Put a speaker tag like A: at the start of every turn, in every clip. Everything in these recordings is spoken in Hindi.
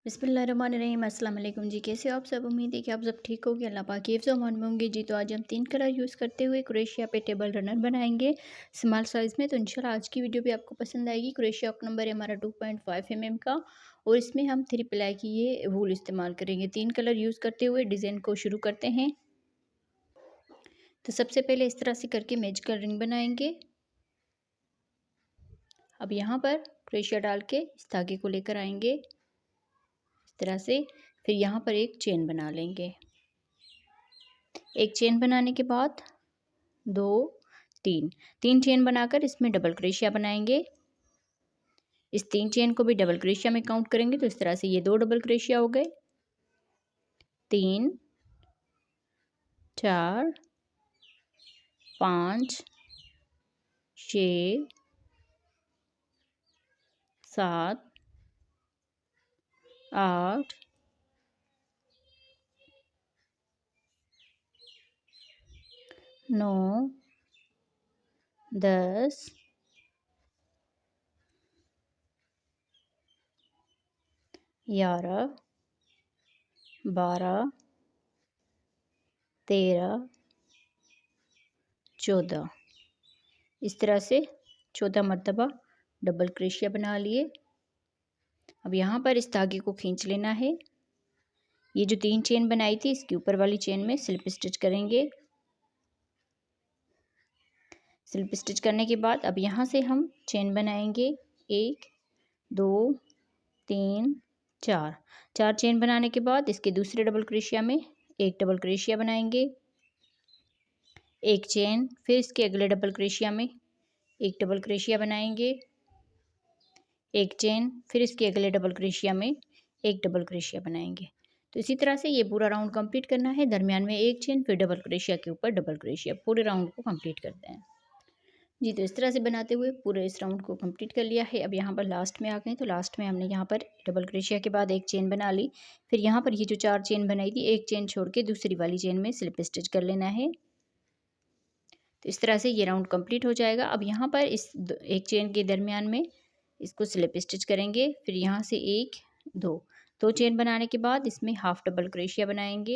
A: बिस्मिल्लाहिर्रहमानिर्रहीम अस्सलाम वालेकुम जी। कैसे हो आप सब? उम्मीद है कि आप सब ठीक होगे, अल्लाह पाक की हिफ्ज़ और अमान में होंगे जी। तो आज हम 3 कलर यूज़ करते हुए क्रोशिया पे टेबल रनर बनाएंगे स्मॉल साइज़ में। तो इंशाल्लाह आज की वीडियो भी आपको पसंद आएगी। क्रोशिया का नंबर है हमारा 2.5 mm का और इसमें हम 3 प्लाई की ये वूल इस्तेमाल करेंगे। 3 कलर यूज़ करते हुए डिज़ाइन को शुरू करते हैं। तो सबसे पहले इस तरह से करके मैजिकल रिंग बनाएंगे। अब यहाँ पर क्रोशिया डाल के इस धागे को लेकर आएंगे इस तरह से। फिर यहाँ पर एक चेन बना लेंगे। एक चेन बनाने के बाद 2 3 चेन बनाकर इसमें डबल क्रोशिया बनाएंगे। इस 3 चेन को भी डबल क्रोशिया में काउंट करेंगे तो इस तरह से ये 2 डबल क्रोशिया हो गए। 3 4 5 6 7 8 9 10 11 12 13 14 इस तरह से 14 मरतबा डबल क्रोशिया बना लिए। अब यहाँ पर इस धागे को खींच लेना है। ये जो 3 चेन बनाई थी इसके ऊपर वाली चेन में स्लिप स्टिच करेंगे। स्लिप स्टिच करने के बाद अब यहाँ से हम चेन बनाएंगे 1 2 3 4 चेन बनाने के बाद इसके दूसरे डबल क्रोशिया में एक डबल क्रोशिया बनाएंगे, एक चेन, फिर इसके अगले डबल क्रोशिया में एक डबल क्रोशिया बनाएंगे, एक चेन, फिर इसके अगले डबल क्रोशिया में एक डबल क्रोशिया बनाएंगे। तो इसी तरह से ये पूरा राउंड कंप्लीट करना है। दरमियान में एक चेन, फिर डबल क्रोशिया के ऊपर डबल क्रोशिया, पूरे राउंड को कंप्लीट करते हैं जी। तो इस तरह से बनाते हुए पूरे इस राउंड को कंप्लीट कर लिया है। अब यहाँ पर लास्ट में आ गए तो लास्ट में हमने यहाँ पर डबल क्रोशिया के बाद एक चेन बना ली। फिर यहाँ पर ये जो 4 चेन बनाई थी एक चेन छोड़ के दूसरी वाली चेन में स्लिप स्टिच कर लेना है। तो इस तरह से ये राउंड कंप्लीट हो जाएगा। अब यहाँ पर इस एक चेन के दरमियान में इसको स्लिप स्टिच करेंगे। फिर यहाँ से 1 2 चेन बनाने के बाद इसमें हाफ डबल क्रोशिया बनाएंगे।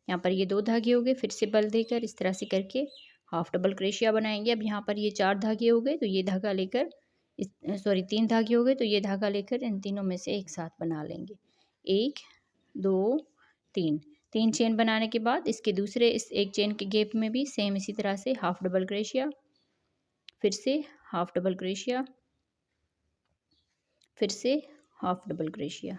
A: यहाँ पर ये 2 धागे हो गए। फिर से बल देकर इस तरह से करके हाफ डबल क्रोशिया बनाएंगे। अब यहाँ पर ये 4 धागे हो गए तो ये धागा लेकर इस 3 धागे हो गए तो ये धागा लेकर इन तीनों में से एक साथ बना लेंगे। 1 2 3 चेन बनाने के बाद इसके दूसरे इस एक चेन के गैप में भी सेम इसी तरह से हाफ डबल क्रोशिया, फिर से हाफ डबल क्रोशिया, फिर से हाफ डबल क्रोशिया।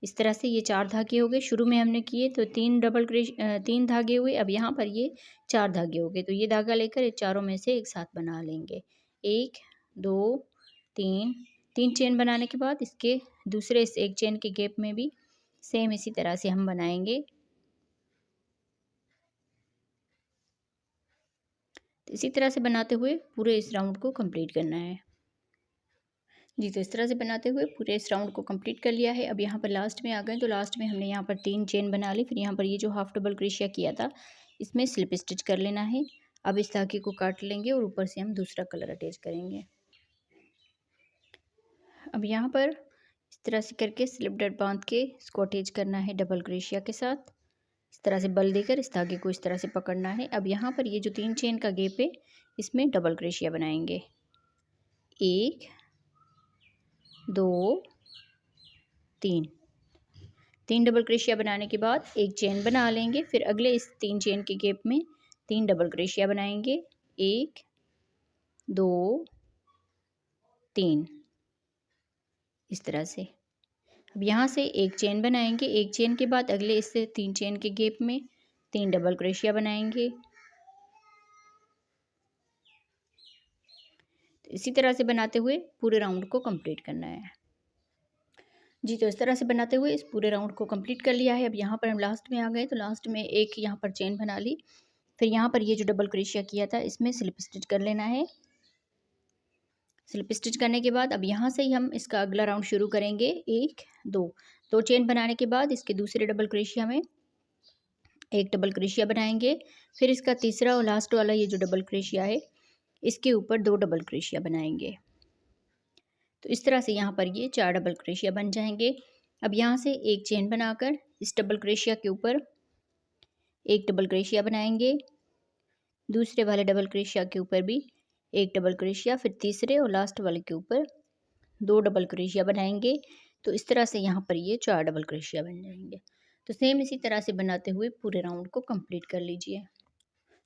A: इस तरह से ये 4 धागे हो गए। शुरू में हमने किए तो 3 धागे हुए। अब यहाँ पर ये 4 धागे हो गए तो ये धागा लेकर ये चारों में से एक साथ बना लेंगे। 1 2 3 चेन बनाने के बाद इसके दूसरे इस एक चेन के गैप में भी सेम इसी तरह से हम बनाएंगे। तो इसी तरह से बनाते हुए पूरे इस राउंड को कंप्लीट करना है जी। तो इस तरह से बनाते हुए पूरे इस राउंड को कंप्लीट कर लिया है। अब यहाँ पर लास्ट में आ गए तो लास्ट में हमने यहाँ पर 3 चेन बना ली। फिर यहाँ पर ये जो हाफ डबल क्रोशिया किया था इसमें स्लिप स्टिच कर लेना है। अब इस धागे को काट लेंगे और ऊपर से हम दूसरा कलर अटैच करेंगे। अब यहाँ पर इस तरह से करके स्लिप डॉट बांध के इसको अटैच करना है डबल क्रोशिया के साथ। इस तरह से बल देकर इस धागे को इस तरह से पकड़ना है। अब यहाँ पर ये जो 3 चेन का गैप है इसमें डबल क्रोशिया बनाएंगे। 1 2 3 डबल क्रोशिया बनाने के बाद एक चेन बना लेंगे। फिर अगले इस 3 चेन के गैप में 3 डबल क्रोशिया बनाएंगे। 1 2 3 इस तरह से। अब यहाँ से एक चेन बनाएंगे। एक चेन के बाद अगले इससे 3 चेन के गैप में 3 डबल क्रोशिया बनाएंगे। तो इसी तरह से बनाते हुए पूरे राउंड को कंप्लीट करना है जी। तो इस तरह से बनाते हुए इस पूरे राउंड को कंप्लीट कर लिया है। अब यहाँ पर हम लास्ट में आ गए तो लास्ट में एक यहाँ पर चेन बना ली। फिर यहाँ पर ये जो डबल क्रोशिया किया था इसमें स्लिप स्टिच कर लेना है। स्लिप स्टिच करने के बाद अब यहाँ से ही हम इसका अगला राउंड शुरू करेंगे। 1 2 चेन बनाने के बाद इसके दूसरे डबल क्रोशिया में एक डबल क्रोशिया बनाएंगे। फिर इसका तीसरा और लास्ट वाला ये जो डबल क्रोशिया है इसके ऊपर 2 डबल क्रोशिया बनाएंगे। तो इस तरह से यहाँ पर ये 4 डबल क्रोशिया बन जाएंगे। अब यहाँ से एक चेन बनाकर इस डबल क्रोशिया के ऊपर एक डबल क्रोशिया बनाएंगे, दूसरे वाले डबल क्रोशिया के ऊपर भी एक डबल क्रोशिया, फिर तीसरे और लास्ट वाले के ऊपर 2 डबल क्रोशिया बनाएंगे। तो इस तरह से यहाँ पर ये 4 डबल क्रोशिया बन जाएंगे। तो सेम इसी तरह से बनाते हुए पूरे राउंड को कंप्लीट कर लीजिए।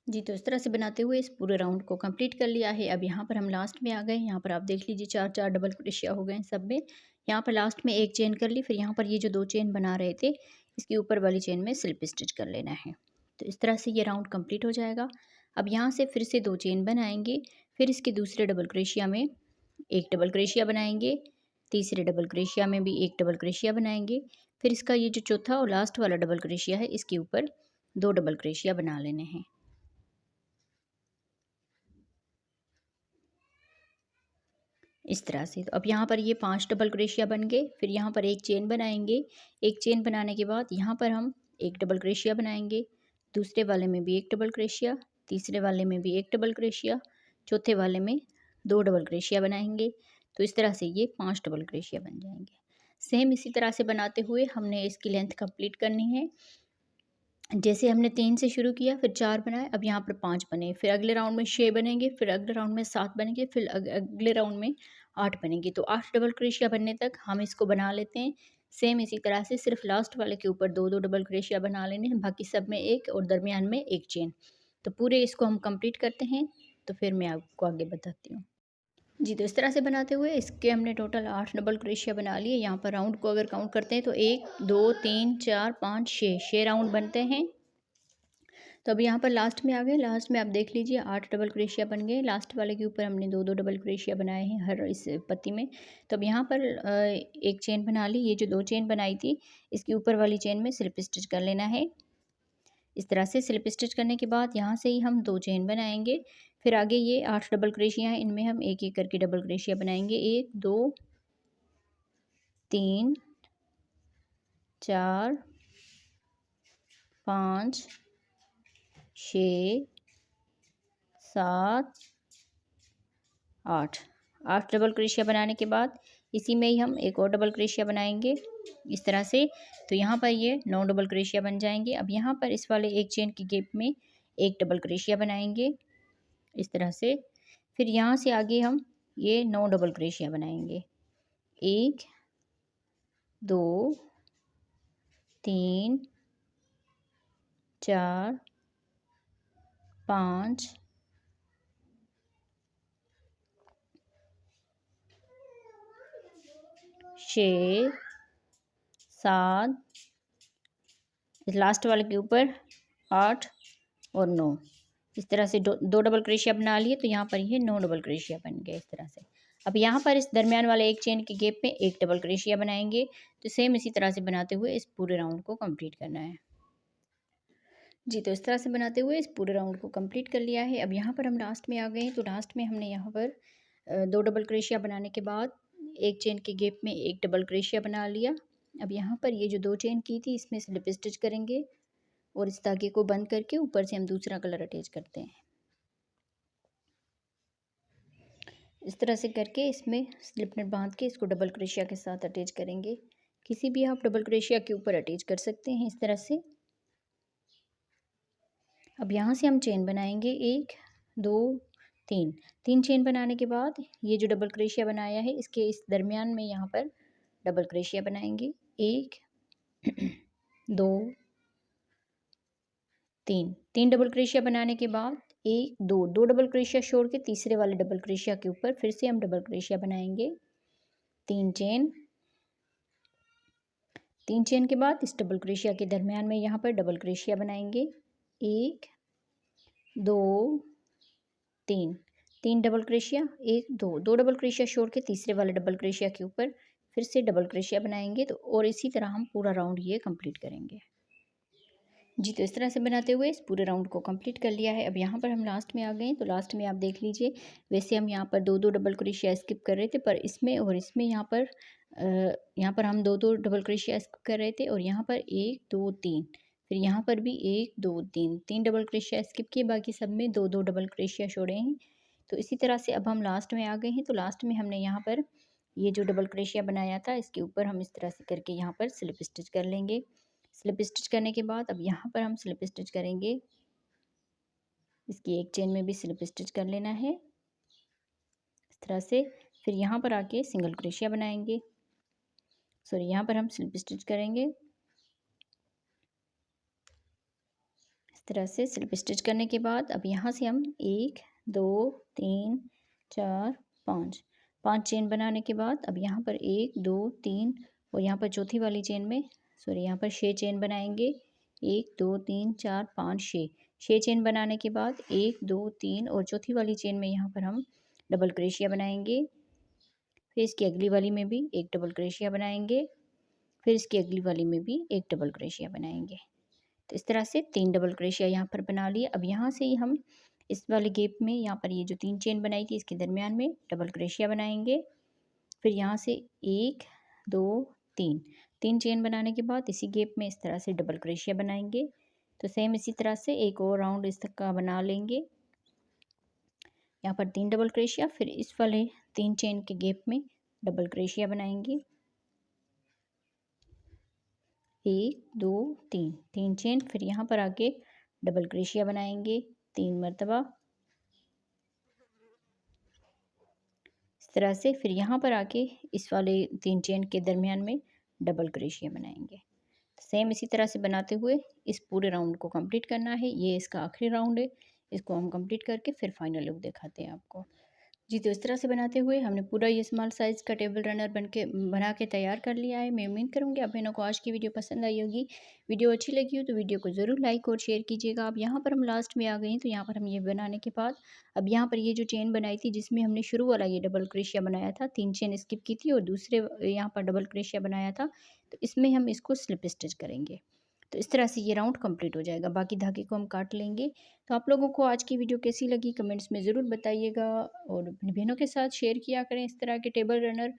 A: जी, तो इस तरह से बनाते हुए इस पूरे राउंड को कंप्लीट कर लिया है। अब यहाँ पर हम लास्ट में आ गए। यहाँ पर आप देख लीजिए 4-4 डबल क्रोशिया हो गए सब में। यहाँ पर लास्ट में एक चेन कर ली, फिर यहाँ पर ये जो 2 चेन बना रहे थे इसके ऊपर वाली चेन में स्लिप स्टिच कर लेना है। तो इस तरह से ये राउंड कंप्लीट हो जाएगा। अब यहाँ से फिर से 2 चेन बनाएंगे, फिर इसके दूसरे डबल क्रोशिया में एक डबल क्रोशिया बनाएंगे, तीसरे डबल क्रोशिया में भी एक डबल क्रोशिया बनाएंगे, फिर इसका ये जो चौथा और लास्ट वाला डबल क्रोशिया है इसके ऊपर 2 डबल क्रोशिया बना लेने हैं। इस तरह से। तो अब यहाँ पर ये 5 डबल क्रोशिया बन गए। फिर यहाँ पर एक चेन बनाएंगे। एक चेन बनाने के बाद यहाँ पर हम एक डबल क्रोशिया बनाएंगे, दूसरे वाले में भी एक डबल क्रोशिया, तीसरे वाले में भी एक डबल क्रोशिया, चौथे वाले में 2 डबल क्रोशिया बनाएंगे। तो इस तरह से ये 5 डबल क्रोशिया बन जाएंगे। सेम इसी तरह से बनाते हुए हमने इसकी लेंथ कंप्लीट करनी है। जैसे हमने 3 से शुरू किया, फिर 4 बनाए, अब यहाँ पर 5 बने, फिर अगले राउंड में 6 बनेंगे, फिर अगले राउंड में 7 बनेंगे, फिर अगले राउंड में 8 बनेंगे। तो 8 डबल क्रोशिया बनने तक हम इसको बना लेते हैं। सेम इसी तरह से सिर्फ लास्ट वाले के ऊपर 2-2 डबल क्रोशिया बना लेने हैं, बाकी सब में एक और दरमियान में एक चेन। तो पूरे इसको हम कंप्लीट करते हैं, तो फिर मैं आपको आगे बताती हूँ। जी, तो इस तरह से बनाते हुए इसके हमने टोटल 8 डबल क्रोशिया बना लिए। यहाँ पर राउंड को अगर काउंट करते हैं तो 1 2 3 4 5 6 राउंड बनते हैं। तो अब यहाँ पर लास्ट में आ गए। लास्ट में आप देख लीजिए 8 डबल क्रोशिया बन गए। लास्ट वाले के ऊपर हमने 2-2 डबल क्रोशिया बनाए हैं हर इस पत्ती में। तो अब यहाँ पर एक चेन बना ली। ये जो 2 चेन बनाई थी इसके ऊपर वाली चेन में स्लिप स्टिच कर लेना है। इस तरह से स्लिप स्टिच करने के बाद यहाँ से ही हम 2 चेन बनाएंगे। फिर आगे ये 8 डबल क्रोशिया हैं, इनमें हम एक एक करके डबल क्रोशिया बनाएंगे। 1 2 3 4 5 6 7 8 डबल क्रोशिया बनाने के बाद इसी में ही हम एक और डबल क्रोशिया बनाएंगे इस तरह से। तो यहाँ पर ये 9 डबल क्रोशिया बन जाएंगे। अब यहाँ पर इस वाले एक चेन की गैप में एक डबल क्रोशिया बनाएंगे इस तरह से। फिर यहाँ से आगे हम ये 9 डबल क्रोशिया बनाएंगे। 1 2 3 4 5 6 7 लास्ट वाले के ऊपर 8 और 9 इस तरह से दो डबल क्रोशिया बना लिए। तो यहाँ पर ये 9 डबल क्रोशिया बन गए इस तरह से। अब यहाँ पर इस दरमियान वाले एक चेन के गैप में एक डबल क्रोशिया बनाएंगे। तो सेम इसी तरह से बनाते हुए इस पूरे राउंड को कंप्लीट करना है। जी, तो इस तरह से बनाते हुए इस पूरे राउंड को कंप्लीट कर लिया है। अब यहाँ पर हम लास्ट में आ गए हैं। तो लास्ट में हमने यहाँ पर 2 डबल क्रोशिया बनाने के बाद एक चेन के गैप में एक डबल क्रोशिया बना लिया। अब यहाँ पर ये जो 2 चेन की थी इसमें स्लिप स्टिच करेंगे और इस धागे को बंद करके ऊपर से हम दूसरा कलर अटैच करते हैं। इस तरह से करके इसमें स्लिप नेट बांध के इसको डबल क्रोशिया के साथ अटैच करेंगे। किसी भी आप डबल क्रोशिया के ऊपर अटैच कर सकते हैं इस तरह से। अब यहाँ से हम चेन बनाएंगे 1 2 3 चेन बनाने के बाद ये जो डबल क्रोशिया बनाया है इसके इस दरमियान में यहाँ पर डबल क्रोशिया बनाएंगे। 1 2 3 डबल क्रोशिया बनाने के बाद 1 2 डबल क्रोशिया छोड़ के तीसरे वाले डबल क्रोशिया के ऊपर फिर से हम डबल क्रोशिया बनाएंगे। 3 चेन के बाद इस डबल क्रोशिया के दरमियान में यहाँ पर डबल क्रोशिया बनाएंगे। 1 2 3 डबल क्रोशिया 1 2 डबल क्रोशिया छोड़ के तीसरे वाले डबल क्रोशिया के ऊपर फिर से डबल क्रोशिया बनाएंगे। तो और इसी तरह हम पूरा राउंड ये कंप्लीट करेंगे। जी, तो इस तरह से बनाते हुए इस पूरे राउंड को कंप्लीट कर लिया है। अब यहाँ पर हम लास्ट में आ गए हैं। तो लास्ट में आप देख लीजिए वैसे हम यहाँ पर 2 डबल क्रोशिया स्किप कर रहे थे, पर इसमें और इसमें यहाँ पर हम 2 डबल क्रोशिया स्किप कर रहे थे और यहाँ पर 1 2 3 फिर यहाँ पर भी 1 2 3 डबल क्रोशिया स्किप किए, बाकी सब में 2 डबल क्रोशिया छोड़े हैं। तो इसी तरह से अब हम लास्ट में आ गए हैं। तो लास्ट में हमने यहाँ पर ये जो डबल क्रोशिया बनाया था इसके ऊपर हम इस तरह से करके यहाँ पर स्लिप स्टिच कर लेंगे। स्लिप स्टिच करने के बाद अब यहाँ पर हम स्लिप स्टिच करेंगे, इसकी एक चेन में भी स्लिप स्टिच कर लेना है इस तरह से। फिर यहाँ पर आके सिंगल क्रोशिया बनाएंगे, सॉरी यहाँ पर हम स्लिप स्टिच करेंगे इस तरह से। स्लिप स्टिच करने के बाद अब यहाँ से हम 1 2 3 4 5 5 चेन बनाने के बाद अब यहाँ पर 1 2 3 और यहाँ पर चौथी वाली चेन में, सॉरी यहाँ पर 6 चेन बनाएंगे। 1 2 3 4 5 6 चेन बनाने के बाद 1 2 3 और चौथी वाली चेन में यहाँ पर हम डबल क्रोशिया बनाएंगे। फिर इसकी अगली वाली में भी एक डबल क्रोशिया बनाएंगे, फिर इसकी अगली वाली में भी एक डबल क्रोशिया बनाएंगे। तो इस तरह से 3 डबल क्रोशिया यहाँ पर बना लिए। अब यहाँ से ही हम इस वाले गैप में यहाँ पर ये जो 3 चेन बनाई थी इसके दरमियान में डबल क्रोशिया बनाएंगे। फिर यहाँ से 1 2 3 चेन बनाने के बाद इसी गैप में इस तरह से डबल क्रोशिया बनाएंगे। तो सेम इसी तरह से एक और राउंड इस तक का बना लेंगे। यहाँ पर 3 डबल क्रोशिया, फिर इस वाले 3 चेन के गैप में डबल क्रोशिया बनाएंगे। 1 2 3 चेन, फिर यहाँ पर आके डबल क्रोशिया बनाएंगे 3 मरतबा इस तरह से। फिर यहाँ पर आके इस वाले 3 चेन के दरमियान में डबल क्रोशिया बनाएंगे। सेम इसी तरह से बनाते हुए इस पूरे राउंड को कंप्लीट करना है। ये इसका आखिरी राउंड है, इसको हम कंप्लीट करके फिर फाइनल लुक दिखाते हैं आपको। जी, तो इस तरह से बनाते हुए हमने पूरा ये स्मॉल साइज़ का टेबल रनर बना के तैयार कर लिया है। मैं उम्मीद करूँगी आप बहनों को आज की वीडियो पसंद आई होगी। वीडियो अच्छी लगी हो तो वीडियो को ज़रूर लाइक और शेयर कीजिएगा। अब यहाँ पर हम लास्ट में आ गए हैं, तो यहाँ पर हम ये बनाने के बाद अब यहाँ पर ये जो चेन बनाई थी जिसमें हमने शुरू वाला ये डबल क्रोशिया बनाया था, 3 चेन स्किप की थी और दूसरे यहाँ पर डबल क्रोशिया बनाया था, तो इसमें हम इसको स्लिप स्टिच करेंगे। तो इस तरह से ये राउंड कंप्लीट हो जाएगा। बाकी धागे को हम काट लेंगे। तो आप लोगों को आज की वीडियो कैसी लगी कमेंट्स में ज़रूर बताइएगा और अपनी बहनों के साथ शेयर किया करें इस तरह के टेबल रनर,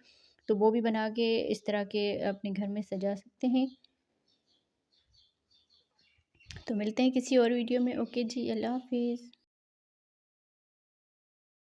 A: तो वो भी बना के इस तरह के अपने घर में सजा सकते हैं। तो मिलते हैं किसी और वीडियो में। ओके जी, अल्लाह हाफिज़।